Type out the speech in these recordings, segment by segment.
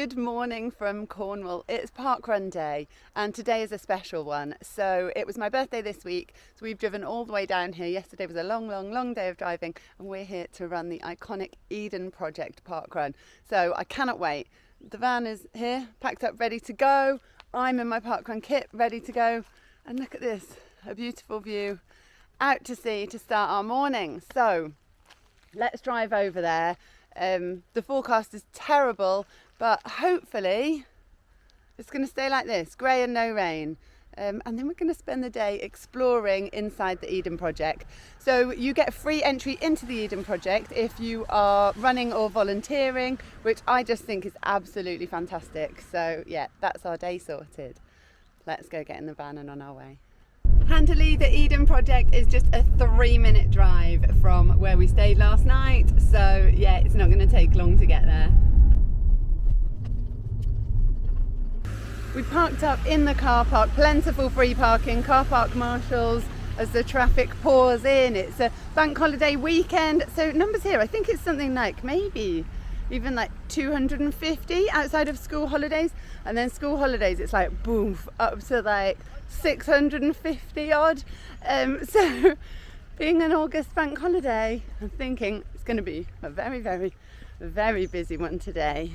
Good morning from Cornwall. It's parkrun day and today is a special one. So it was my birthday this week, so we've driven all the way down here. Yesterday was a long day of driving and we're here to run the iconic Eden Project parkrun. So I cannot wait. The van is here, packed up, ready to go. I'm in my parkrun kit, ready to go. And look at this, a beautiful view out to sea to start our morning. So let's drive over there. The forecast is terrible, but hopefully it's going to stay like this, grey and no rain. And then we're going to spend the day exploring inside the Eden Project. So you get free entry into the Eden Project if you are running or volunteering, which I just think is absolutely fantastic. So yeah, that's our day sorted. Let's go get in the van and on our way. Handily, the Eden Project is just a 3-minute drive from where we stayed last night. So yeah, it's not going to take long to get there. We parked up in the car park, plentiful free parking, car park marshals as the traffic pours in. It's a bank holiday weekend, so numbers here, I think it's something like maybe even like 250 outside of school holidays, and then school holidays it's like boom, up to like 650 odd. So being an August bank holiday, I'm thinking it's going to be a very busy one today.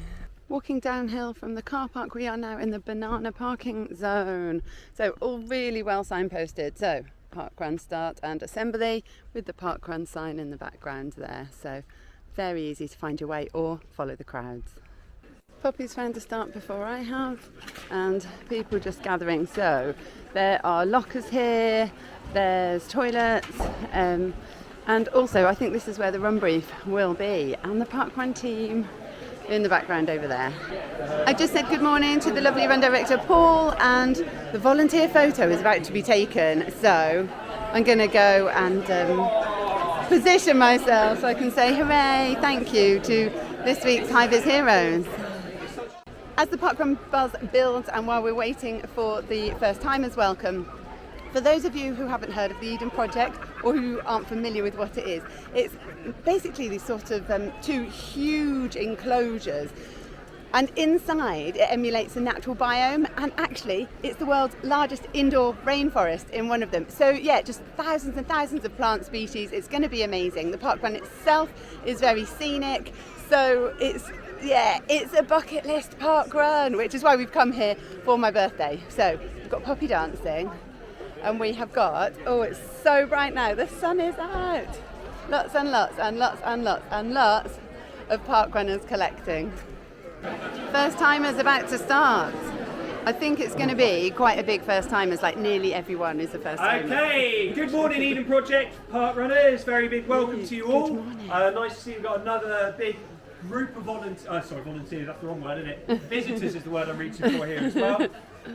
Walking downhill from the car park, we are now in the banana parking zone. So all really well signposted. So parkrun start and assembly with the parkrun sign in the background there. So very easy to find your way or follow the crowds. Poppy's found a start before I have, and people just gathering. So there are lockers here, there's toilets, and also I think this is where the run brief will be, and the parkrun team in the background over there. I just said good morning to the lovely run director Paul, and the volunteer photo is about to be taken, so I'm going to go and position myself so I can say hooray, thank you to this week's High Vis Heroes. As the parkrun buzz builds and while we're waiting for the first timers welcome, for those of you who haven't heard of the Eden Project or who aren't familiar with what it is, it's basically these sort of two huge enclosures, and inside it emulates a natural biome, and actually it's the world's largest indoor rainforest in one of them. So yeah, just thousands and thousands of plant species. It's going to be amazing. The parkrun itself is very scenic, so it's a bucket list parkrun, which is why we've come here for my birthday. So we've got Poppy dancing. And we have got, oh, it's so bright now, the sun is out. Lots and lots of parkrunners collecting. First timers about to start. I think it's going to be quite a big first timers, like nearly everyone is a first timer. Okay, good morning Eden Project parkrunners, very big welcome to you all. Good morning. Nice to see we've got another big group of volunteers, that's the wrong word, isn't it? Visitors is the word I'm reaching for here as well.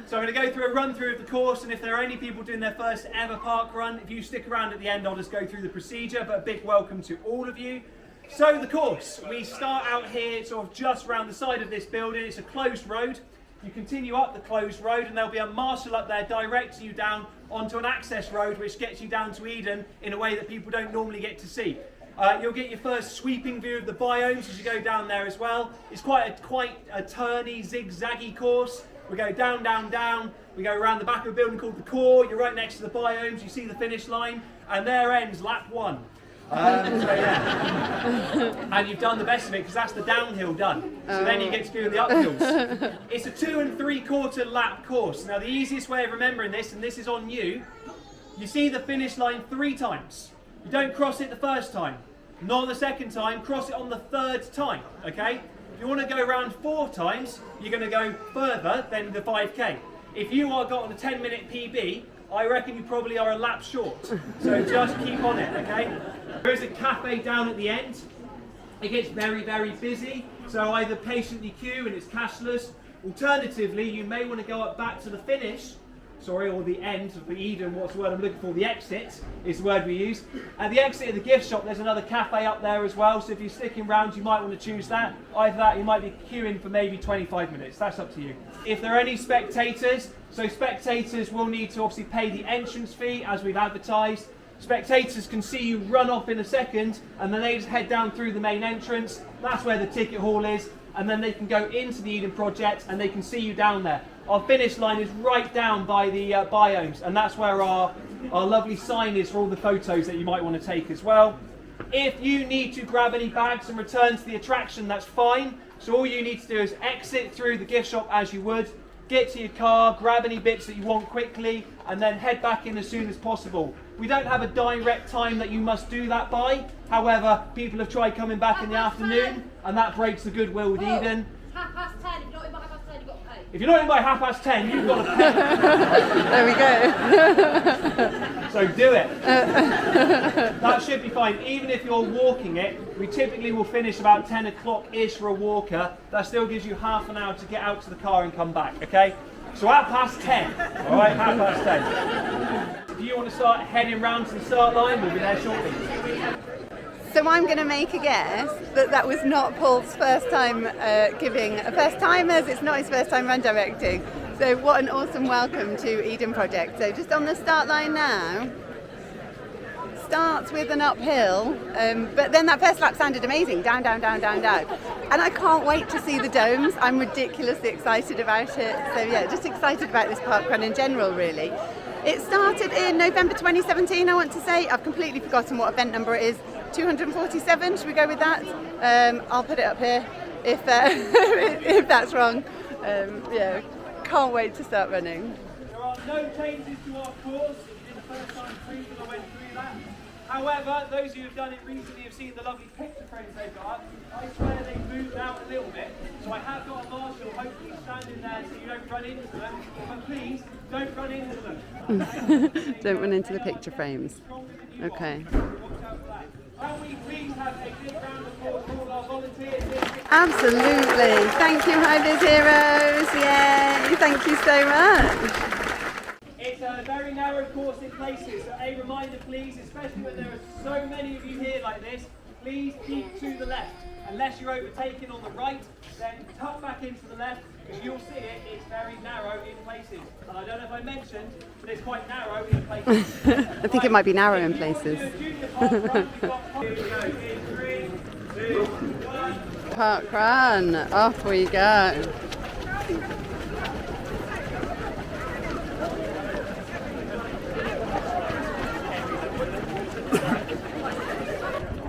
So I'm going to go through a run through of the course, and if there are any people doing their first ever park run, if you stick around at the end I'll just go through the procedure, but a big welcome to all of you. So the course, we start out here sort of just round the side of this building. It's a closed road. You continue up the closed road and there'll be a marshal up there directing you down onto an access road which gets you down to Eden in a way that people don't normally get to see. You'll get your first sweeping view of the biomes as you go down there as well. It's quite a turny, zigzaggy course. We go down, we go around the back of a building called the core, you're right next to the biomes, you see the finish line, and there ends lap 1. And you've done the best of it because that's the downhill done. So then you get to do the uphills. It's a 2 3/4 lap course. Now the easiest way of remembering this, and this is on you, you see the finish line 3 times. You don't cross it the first time, not the second time, cross it on the 3rd time, okay? If you want to go around 4 times, you're going to go further than the 5k. If you are got on a 10-minute PB, I reckon you probably are a lap short. So just keep on it, okay? There is a cafe down at the end. It gets very busy, so either patiently queue and it's cashless. Alternatively, you may want to go up back to the finish, or the end of the Eden, what's the word I'm looking for? The exit is the word we use. At the exit of the gift shop, there's another cafe up there as well, so if you're sticking around, you might want to choose that. Either that, you might be queuing for maybe 25 minutes. That's up to you. If there are any spectators, so spectators will need to obviously pay the entrance fee as we've advertised. Spectators can see you run off in a second, and then they just head down through the main entrance. That's where the ticket hall is. and then they can go into the Eden Project and they can see you down there. Our finish line is right down by the biomes, and that's where our lovely sign is for all the photos that you might want to take as well. If you need to grab any bags and return to the attraction, that's fine. So all you need to do is exit through the gift shop as you would, get to your car, grab any bits that you want quickly, and then head back in as soon as possible. We don't have a direct time that you must do that by. However, people have tried coming back in the afternoon, and that breaks the goodwill with Eden. 10:30. If you're not in by 10:30, you've got to pay. If you're not in by 10:30, you've got to pay. There we go. So do it. That should be fine. Even if you're walking it, we typically will finish about 10 o'clock-ish for a walker. That still gives you half an hour to get out to the car and come back, okay? So at past 10, all right, half past 10. If you want to start heading round to the start line, we'll be there shortly. So I'm going to make a guess that that was not Paul's first time giving first timers. It's not his first time run directing. So what an awesome welcome to Eden Project. So just on the start line now. Starts with an uphill, but then that first lap sounded amazing. Down, down, down, down, down. And I can't wait to see the domes. I'm ridiculously excited about it. So yeah, just excited about this parkrun in general, really. It started in November 2017, I want to say. I've completely forgotten what event number it is. 247, should we go with that? I'll put it up here if if that's wrong. Yeah, can't wait to start running. There are no changes to our course. If you did the first time through, I went through that. However, those who have done it recently have seen the lovely picture frames they've got. I swear they've moved out a little bit. So I have got a marshal hopefully standing there so you don't run into them. But please, don't run into them. Don't run into the picture frames. Okay. Can we please have a big round of applause for all our volunteers here? Absolutely. Thank you, High Vis Heroes. Yay. Thank you so much. It's a very narrow course in places. So a reminder, please, especially when there are so many of you here like this, please keep to the left. Unless you're overtaken on the right, then tuck back into the left, because you'll see it's very narrow in places. And I don't know if I mentioned, but it's quite narrow in places. I think it might be narrow in places. Parkrun, off we go.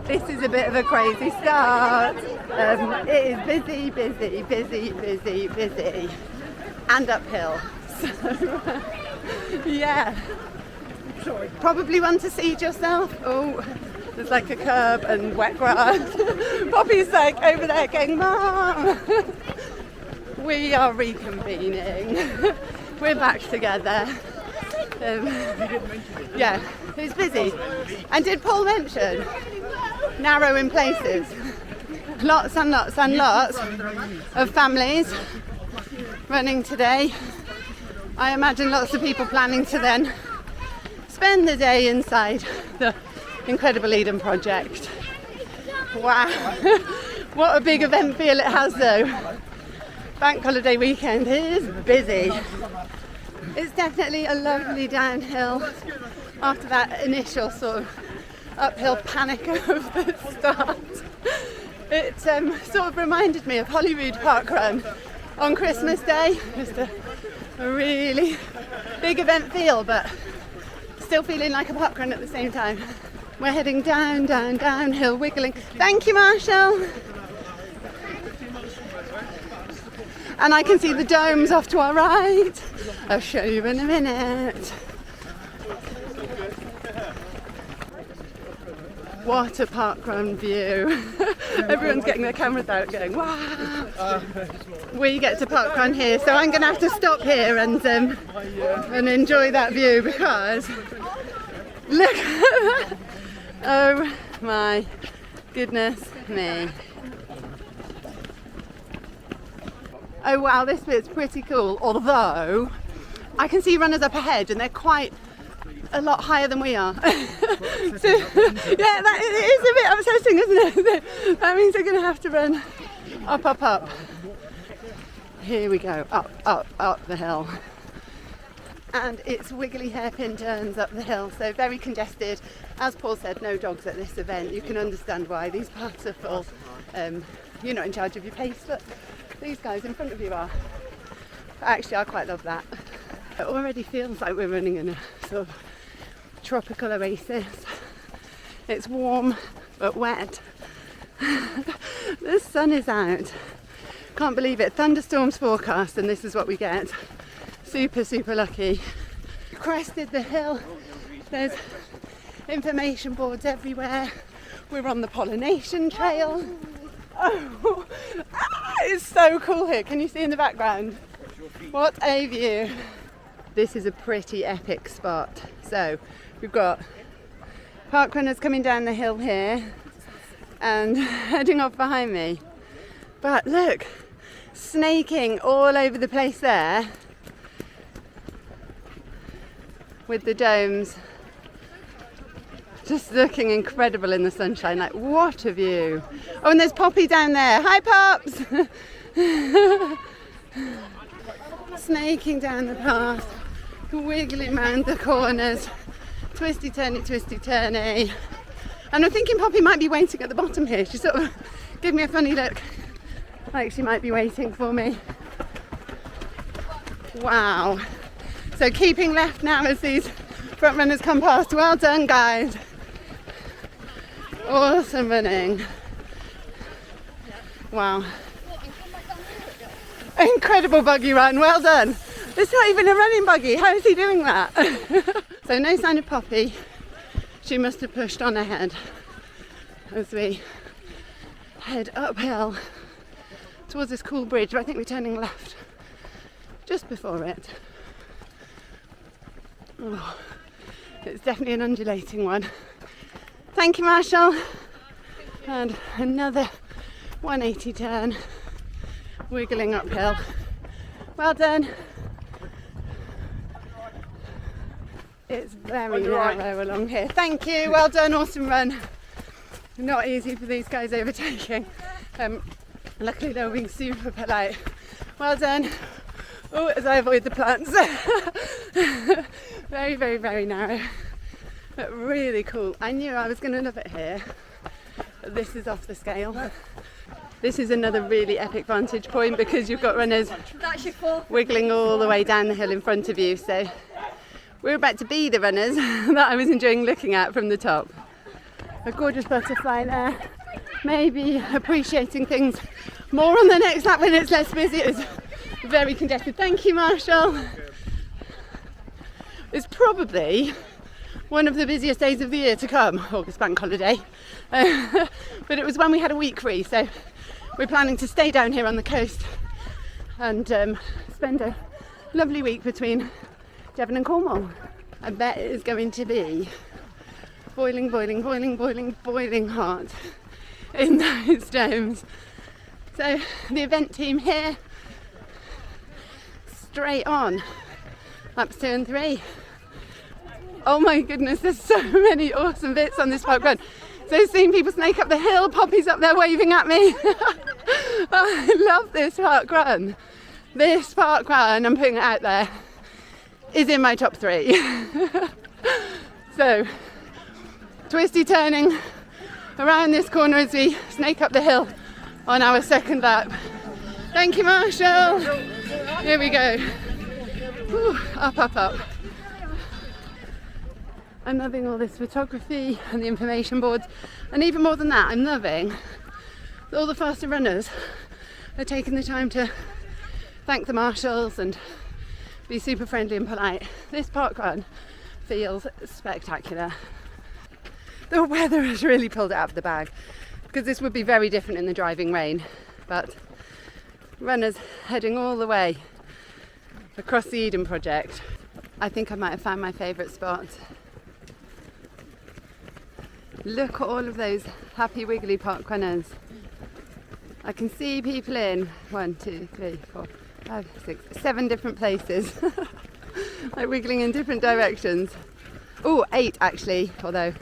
This is a bit of a crazy start. It is busy, busy, busy, busy, busy, and uphill. So, yeah. Probably one to seat yourself. Oh, there's like a curb and wet grass. Poppy's like over there going, Mom. We are reconvening. We're back together. Yeah, it's busy. And did Paul mention narrow in places? Lots and lots and lots of families running today. I imagine lots of people planning to then spend the day inside the incredible Eden Project. Wow, what a big event feel it has though. Bank holiday weekend is busy. It's definitely a lovely downhill after that initial sort of uphill panic of the start. It sort of reminded me of Holyrood Parkrun on Christmas Day. Just a really big event feel, but still feeling like a parkrun at the same time. We're heading down, down, downhill, wiggling. Thank you, Marshall. And I can see the domes off to our right. I'll show you in a minute. What a parkrun view. Everyone's getting their cameras out going, wow. We get to parkrun here, so I'm going to have to stop here and enjoy that view because look at that. Oh my goodness me. Oh wow, this bit's pretty cool, although I can see runners up ahead and they're quite a lot higher than we are. So, yeah, that is a bit upsetting, isn't it? That means they're going to have to run up, up, up. Here we go, up, up, up the hill. And it's wiggly hairpin turns up the hill, so very congested. As Paul said, no dogs at this event. You can understand why. These parts are full. You're not in charge of your pace, look. these guys in front of you are. But actually, I quite love that. It already feels like we're running in a sort of tropical oasis. It's warm but wet. The sun is out. Can't believe it. Thunderstorms forecast, and this is what we get. Super, super lucky. Crested the hill. There's information boards everywhere. We're on the pollination trail. Oh, it's so cool here. Can you see in the background? What a view. This is a pretty epic spot. So we've got park runners coming down the hill here and heading off behind me. But look, snaking all over the place there with the domes. Just looking incredible in the sunshine. Like, what a view. Oh, and there's Poppy down there. Hi, Pops! Snaking down the path, wiggling round the corners. Twisty turny, twisty turny. And I'm thinking Poppy might be waiting at the bottom here. She sort of gave me a funny look, like she might be waiting for me. Wow. So keeping left now as these front runners come past. Well done, guys. Awesome running. Wow. Incredible buggy run, well done. It's not even a running buggy, how is he doing that? So no sign of Poppy. She must have pushed on ahead as we head uphill towards this cool bridge. I think we're turning left just before it. Oh, it's definitely an undulating one. Thank you, Marshall. And another 180 turn, wiggling uphill. Well done. It's very narrow along here. Thank you, well done, awesome run. Not easy for these guys overtaking. Luckily they were being super polite. Well done. Oh, as I avoid the plants. Very, very, very narrow. But really cool. I knew I was going to love it here. But this is off the scale. This is another really epic vantage point because you've got runners wiggling all the way down the hill in front of you. So we're about to be the runners that I was enjoying looking at from the top. A gorgeous butterfly there. Maybe appreciating things more on the next lap when it's less busy. It's very congested. Thank you, Marshall. It's probably one of the busiest days of the year to come, August bank holiday. But it was when we had a week free, so we're planning to stay down here on the coast and spend a lovely week between Devon and Cornwall. I bet it is going to be boiling, boiling, boiling, boiling, boiling hot in those domes. So the event team here, straight on, laps 2 and 3. Oh my goodness, there's so many awesome bits on this park run. So seeing people snake up the hill, Poppy's up there waving at me. I love this park run. This park run, I'm putting it out there, is in my top 3. So, twisty turning around this corner as we snake up the hill on our second lap. Thank you, Marshall. Here we go. Whew, up, up, up. I'm loving all this photography and the information boards, and even more than that, I'm loving that all the faster runners are taking the time to thank the marshals and be super friendly and polite. This park run feels spectacular. The weather has really pulled it out of the bag because this would be very different in the driving rain, but runners heading all the way across the Eden project. I think I might have found my favourite spot. Look at all of those happy wiggly park runners. I can see people in 1, 2, 3, 4, 5, 6, 7 different places. Like wiggling in different directions. Oh, 8 actually, although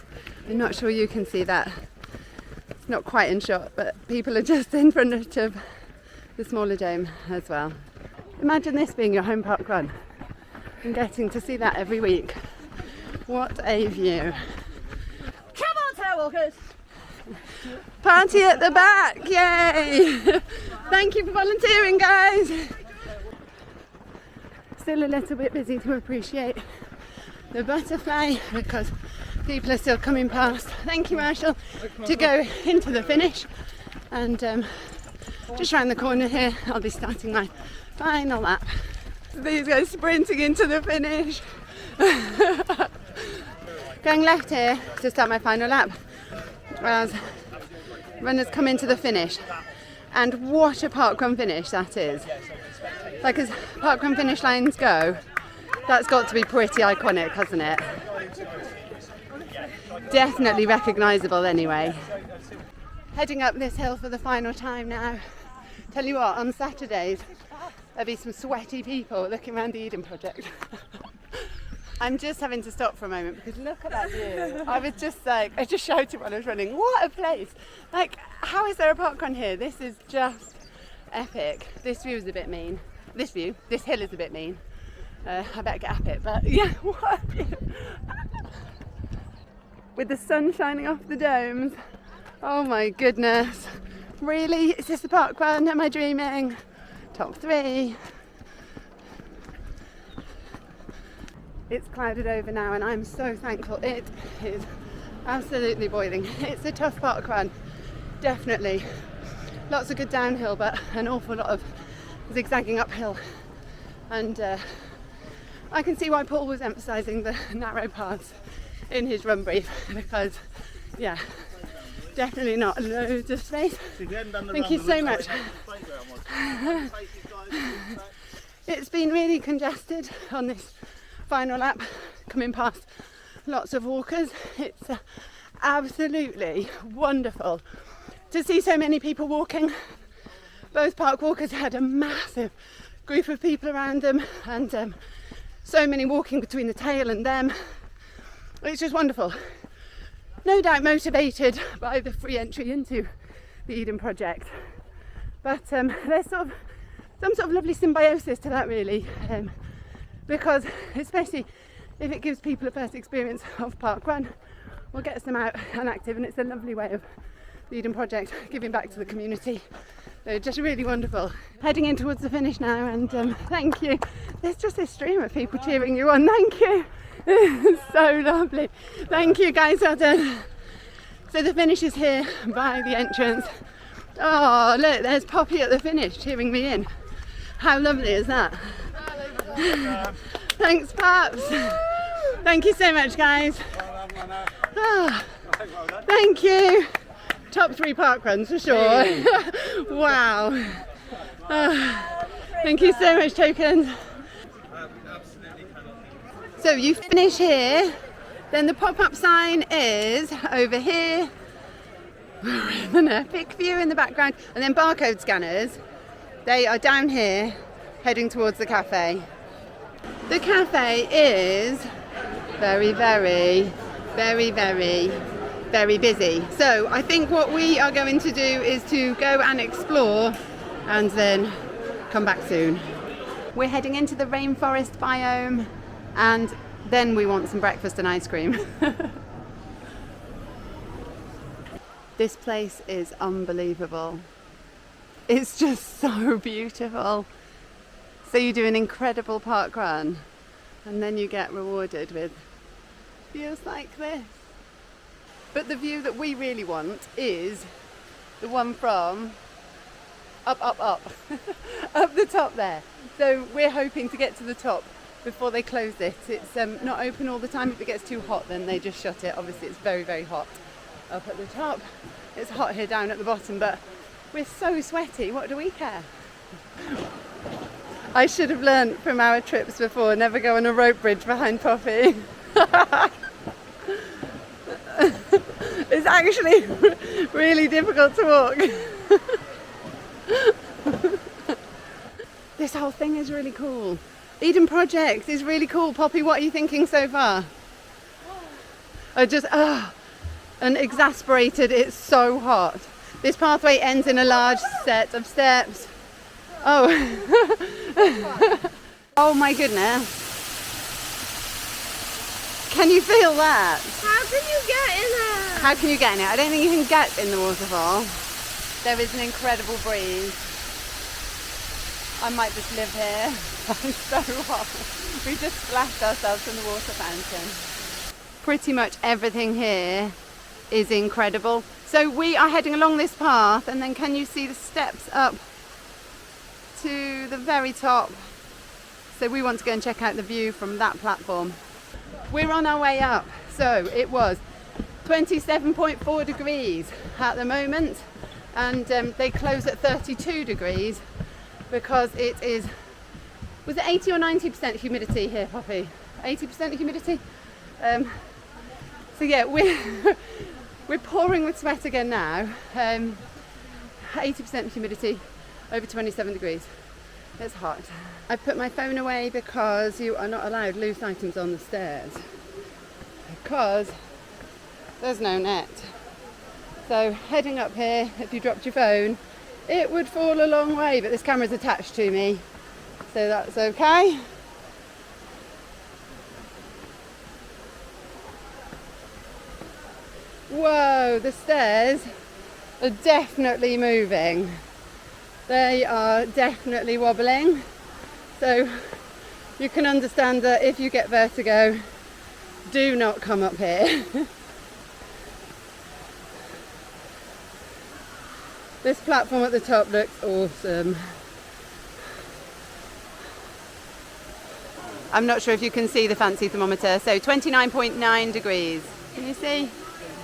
I'm not sure you can see that. It's not quite in shot, but people are just in front of the smaller dome as well. Imagine this being your home park run and getting to see that every week. What a view. Come on, tail walkers. Party at the back, yay! Thank you for volunteering, guys. Still a little bit busy to appreciate the butterfly because people are still coming past. Thank you, Marshall, to go into the finish. And just round the corner here, I'll be starting my final lap. These guys sprinting into the finish. Going left here to start my final lap as runners come into the finish. And what a parkrun finish that is. Like as parkrun finish lines go, that's got to be pretty iconic, hasn't it? Definitely recognisable anyway. Heading up this hill for the final time now. Tell you what, on Saturdays there'll be some sweaty people looking around the Eden Project. I'm just having to stop for a moment because look at that view. I was just like, I just shouted while I was running, what a place! Like, how is there a parkrun here? This is just epic. This view is a bit mean. This hill is a bit mean. I better get up it, but yeah, what a view! With the sun shining off the domes. Oh my goodness. Really? Is this the parkrun? Am I dreaming? Top 3. It's clouded over now and I'm so thankful. It is absolutely boiling. It's a tough parkrun, definitely. Lots of good downhill, but an awful lot of zigzagging uphill. And I can see why Paul was emphasising the narrow paths in his run brief because, yeah, definitely not loads of space. Thank you so much. It's been really congested on this final lap, coming past lots of walkers. It's absolutely wonderful to see so many people walking. Both park walkers had a massive group of people around them and so many walking between the tail and them. It's just wonderful. No doubt motivated by the free entry into the Eden Project, but there's some sort of lovely symbiosis to that really, because especially if it gives people a first experience of parkrun or gets them out and active, and it's a lovely way of the Eden Project giving back to the community. So just really wonderful. Heading in towards the finish now, and thank you. There's just this stream of people cheering you on. Thank you. So lovely. Thank you guys, well done. So the finish is here by the entrance. Oh look, there's Poppy at the finish cheering me in. How lovely is that? Thanks, Paps. Thank you so much, guys. Oh, thank you. Top 3 parkruns for sure. Wow. Thank you so much, Tokens. So you finish here, then the pop-up sign is over here with an epic view in the background, and then barcode scanners, they are down here heading towards the cafe. The cafe is very, very, very, very, very busy. So I think what we are going to do is to go and explore and then come back soon. We're heading into the rainforest biome and then we want some breakfast and ice cream. This place is unbelievable. It's just so beautiful. So you do an incredible parkrun and then you get rewarded with views like this. But the view that we really want is the one from up up the top there. So we're hoping to get to the top before they close it. It's not open all the time. If it gets too hot then they just shut it. Obviously it's very, very hot up at the top. It's hot here down at the bottom, but we're so sweaty, what do we care? I should have learnt from our trips before, never go on a rope bridge behind Poppy. It's actually really difficult to walk. This whole thing is really cool. Eden Project is really cool. Poppy, what are you thinking so far? And exasperated, it's so hot. This pathway ends in a large set of steps. Oh. Oh my goodness. Can you feel that? How can you get in there? How can you get in it? I don't think you can get in the waterfall. There is an incredible breeze. I might just live here. It's so hot. We just splashed ourselves in the water fountain. Pretty much everything here is incredible. So we are heading along this path, and then can you see the steps up to the very top? So we want to go and check out the view from that platform. We're on our way up. So it was 27.4 degrees at the moment, and they close at 32 degrees because it is, was it 80 or 90% humidity here, Poppy? 80% humidity? So yeah, we're pouring with sweat again now. 80% humidity, over 27 degrees. It's hot. I put my phone away because you are not allowed loose items on the stairs because there's no net. So heading up here, if you dropped your phone, it would fall a long way, but this camera's attached to me, so that's okay. Whoa, the stairs are definitely moving. They are definitely wobbling. So you can understand that if you get vertigo, do not come up here. This platform at the top looks awesome. I'm not sure if you can see the fancy thermometer. So 29.9 degrees. Can you see?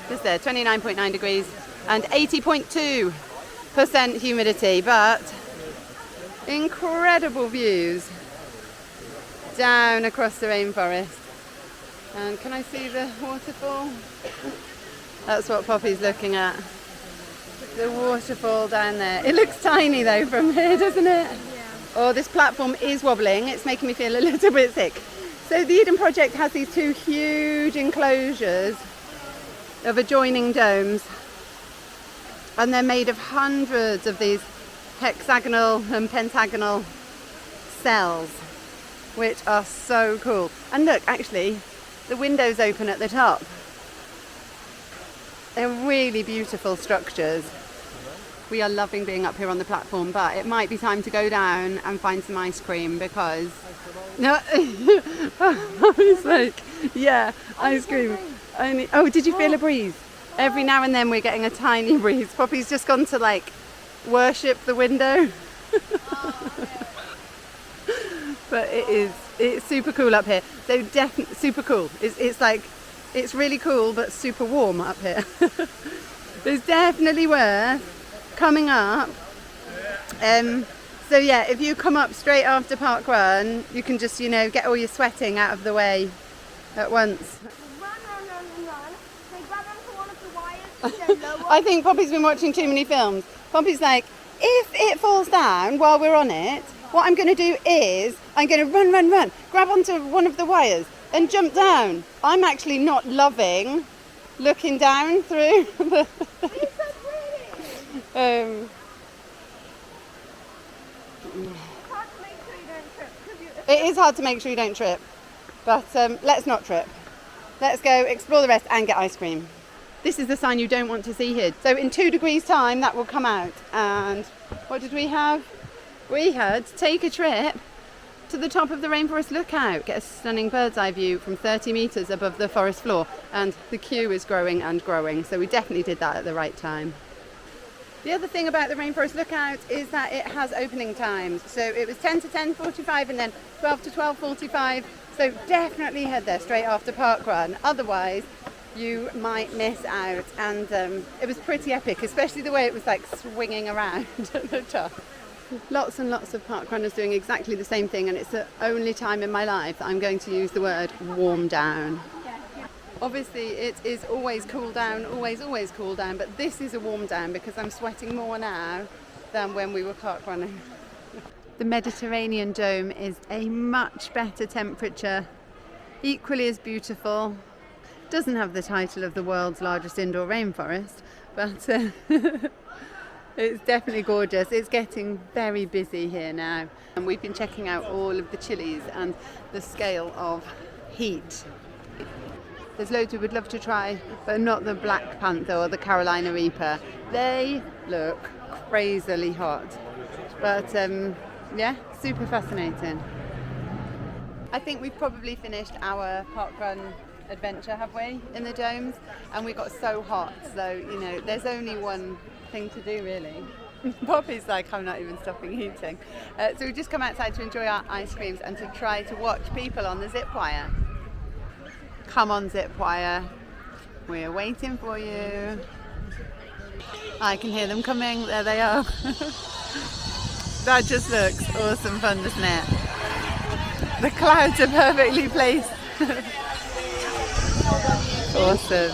Just there, 29.9 degrees and 80.2% humidity, but incredible views down across the rainforest. And can I see the waterfall? That's what Poppy's looking at. The waterfall down there. It looks tiny though from here, doesn't it? Yeah. Oh, this platform is wobbling. It's making me feel a little bit sick. So the Eden Project has these two huge enclosures of adjoining domes, and they're made of hundreds of these hexagonal and pentagonal cells, which are so cool. And look, actually, the windows open at the top. They're really beautiful structures. We are loving being up here on the platform, but it might be time to go down and find some ice cream because... No, it's like, yeah, ice cream. Oh, did you feel a breeze? Every now and then we're getting a tiny breeze. Poppy's just gone to like worship the window. But it's super cool up here. So definitely super cool. It's like, it's really cool but super warm up here. It's definitely worth coming up. So yeah, if you come up straight after Parkrun, you can just, you know, get all your sweating out of the way at once. I think Poppy's been watching too many films. Poppy's like, if it falls down while we're on it, what I'm going to do is I'm going to run, grab onto one of the wires and jump down. I'm actually not loving looking down through the... It is hard to make sure you don't trip, but let's not trip. Let's go explore the rest and get ice cream. This is the sign you don't want to see here. So in 2 degrees time that will come out. And what did we have? We had to take a trip to the top of the Rainforest Lookout, get a stunning bird's eye view from 30 metres above the forest floor. And the queue is growing and growing, so we definitely did that at the right time. The other thing about the Rainforest Lookout is that it has opening times. So it was 10 to 10:45 and then 12 to 12:45. So definitely head there straight after Parkrun. Otherwise, you might miss out. And it was pretty epic, especially the way it was like swinging around at the top. Lots and lots of parkrunners doing exactly the same thing, and it's the only time in my life that I'm going to use the word warm down. Obviously it is always cool down, always cool down, but this is a warm down because I'm sweating more now than when we were parkrunning. The Mediterranean dome is a much better temperature, equally as beautiful. Doesn't have the title of the world's largest indoor rainforest, but it's definitely gorgeous. It's getting very busy here now, and we've been checking out all of the chilies and the scale of heat. There's loads we would love to try, but not the Black Panther or the Carolina Reaper. They look crazily hot. But yeah, super fascinating. I think we've probably finished our parkrun adventure, have we, in the domes? And we got so hot, so you know, there's only one thing to do really. Poppy's like, I'm not even stopping eating. So we've just come outside to enjoy our ice creams and to try to watch people on the zip wire. Come on, zip wire, we're waiting for you. I can hear them coming, there they are. That just looks awesome fun, doesn't it? The clouds are perfectly placed. Awesome.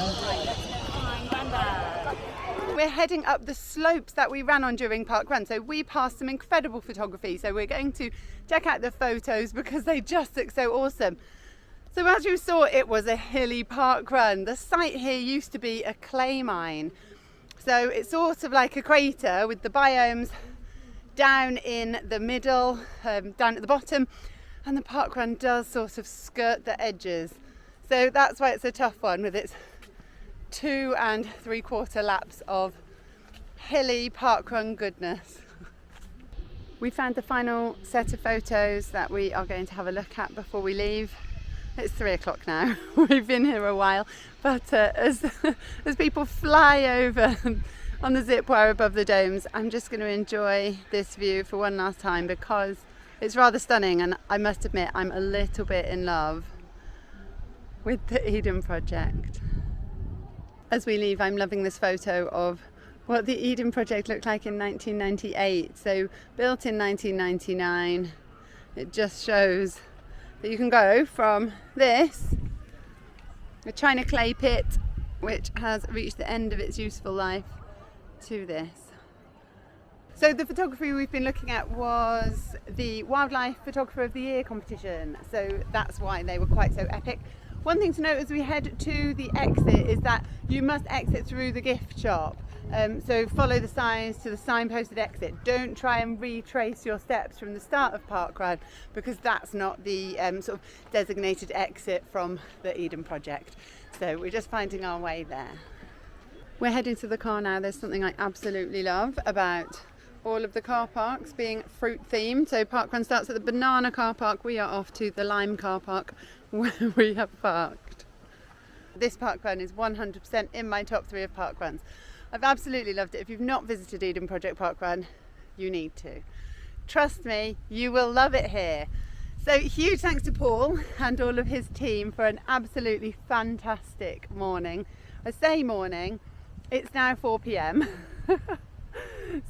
We're heading up the slopes that we ran on during parkrun, so we passed some incredible photography, so we're going to check out the photos because they just look so awesome. So as you saw, it was a hilly parkrun. The site here used to be a clay mine, so it's sort of like a crater with the biomes down in the middle, down at the bottom, and the parkrun does sort of skirt the edges, so that's why it's a tough one with its 2 3/4 laps of hilly parkrun goodness. We found the final set of photos that we are going to have a look at before we leave. It's 3 o'clock now. We've been here a while, but as people fly over on the zip wire above the domes, I'm just going to enjoy this view for one last time because it's rather stunning, and I must admit I'm a little bit in love with the Eden Project. As we leave, I'm loving this photo of what the Eden Project looked like in 1998. So built in 1999, it just shows that you can go from this, a china clay pit, which has reached the end of its useful life, to this. So the photography we've been looking at was the Wildlife Photographer of the Year competition, so that's why they were quite so epic. One thing to note as we head to the exit is that you must exit through the gift shop. So follow the signs to the signposted exit. Don't try and retrace your steps from the start of parkrun because that's not the sort of designated exit from the Eden Project. So we're just finding our way there. We're heading to the car now. There's something I absolutely love about all of the car parks being fruit themed. So parkrun starts at the banana car park. We are off to the lime car park where we have parked. This parkrun is 100% in my top 3 of parkruns. I've absolutely loved it. If you've not visited Eden Project Parkrun, you need to. Trust me, you will love it here. So huge thanks to Paul and all of his team for an absolutely fantastic morning. I say morning, it's now 4 p.m.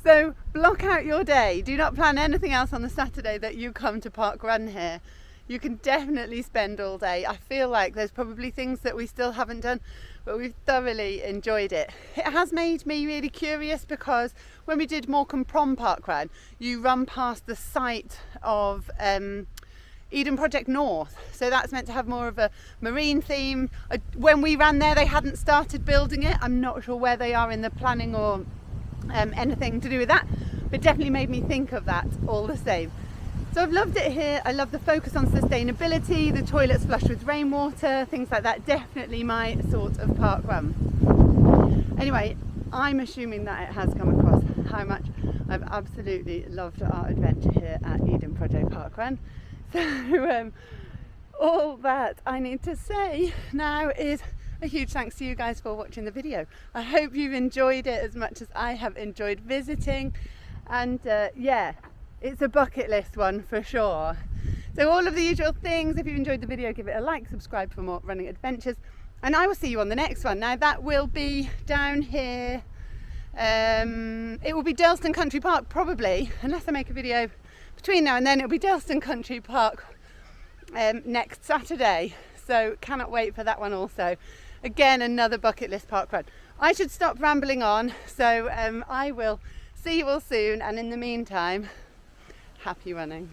So block out your day. Do not plan anything else on the Saturday that you come to parkrun here. You can definitely spend all day. I feel like there's probably things that we still haven't done, but we've thoroughly enjoyed it. It has made me really curious because when we did Morecambe Prom Parkrun, you run past the site of Eden Project North, so that's meant to have more of a marine theme. When we ran there, they hadn't started building it. I'm not sure where they are in the planning or anything to do with that, but definitely made me think of that all the same. So I've loved it here. I love the focus on sustainability, the toilets flush with rainwater, things like that. Definitely my sort of parkrun. Anyway, I'm assuming that it has come across how much I've absolutely loved our adventure here at Eden Project Parkrun. So all that I need to say now is a huge thanks to you guys for watching the video. I hope you've enjoyed it as much as I have enjoyed visiting, and yeah, it's a bucket list one for sure. So all of the usual things. If you enjoyed the video, give it a like, subscribe for more running adventures, and I will see you on the next one. Now that will be down here, it will be Durlston Country Park probably, unless I make a video between now and then. It'll be Durlston Country Park next Saturday, so cannot wait for that one also. Again, another bucket list parkrun. I should stop rambling on, so I will see you all soon, and in the meantime, happy running.